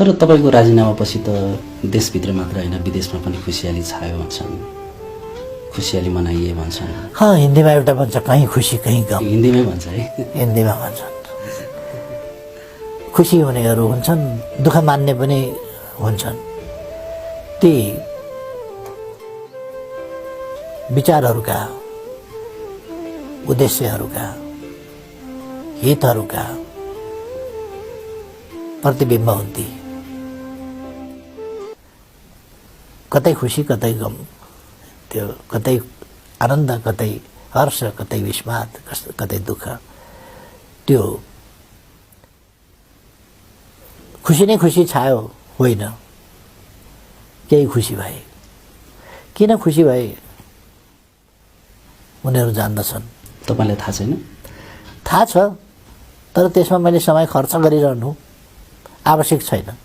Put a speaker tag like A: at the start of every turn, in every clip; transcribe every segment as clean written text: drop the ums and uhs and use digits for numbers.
A: तर तपाईको राजीनामापछि त देशभित्र मात्र हैन विदेशमा पनि खुशियाली छायो भन्छन्, खुशियाली मनाइए भन्छन्।
B: हिन्दीमा एउटा भन्छ कहीँ खुसी कहीँ गम,
A: हिन्दीमै भन्छ है?
B: हिन्दीमा भन्छन्। खुसी हुनेहरू हुन्छन्, दुःख मान्ने पनि हुन्छन्। ती विचारहरूका, उद्देश्यहरूका, हितहरूका प्रतिबिम्ब हुन्थे। कतै खुसी कतै गम, त्यो कतै आनन्द कतै हर्ष कतै विस्माद कतै दुःख। त्यो खुसी नै खुसी छायो होइन, केही खुसी भए। किन खुसी भए उनीहरू जान्दछन्।
A: तपाईलाई थाहा छैन?
B: थाहा छ, तर त्यसमा मैले समय खर्च गरिरहनु आवश्यक छैन।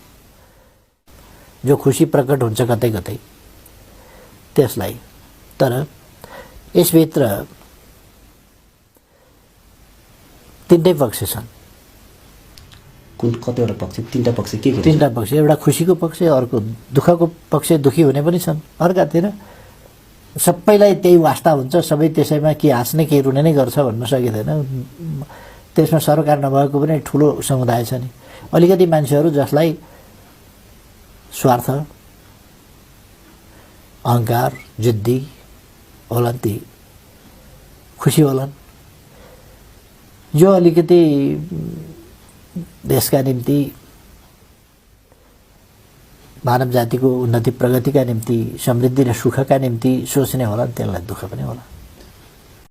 B: जो खुसी प्रकट हुन्छ कतै कतै त्यसलाई। तर यसभित्र तीनटै पक्ष छन्।
A: कुन कतिवटा पक्ष? तीनटा पक्ष के के?
B: तीनटा पक्ष, एउटा खुसीको पक्ष, अर्को दुःखको पक्ष, दुःखी हुने पनि छन्। अर्कातिर सबैलाई त्यही वास्ता हुन्छ, सबै त्यसैमा के हाँस्ने के रुने नै गर्छ भन्न सकिँदैन। त्यसमा सरकार नभएको पनि ठुलो समुदाय छ नि। अलिकति मान्छेहरू जसलाई स्वार्थ, अहङ्कार, जिद्दी होलान् ती खुसी होलान्। जो अलिकति देशका निम्ति, मानव जातिको उन्नति प्रगतिका निम्ति, समृद्धि र सुखका निम्ति सोच्ने होला त्यसलाई दुःख पनि होला।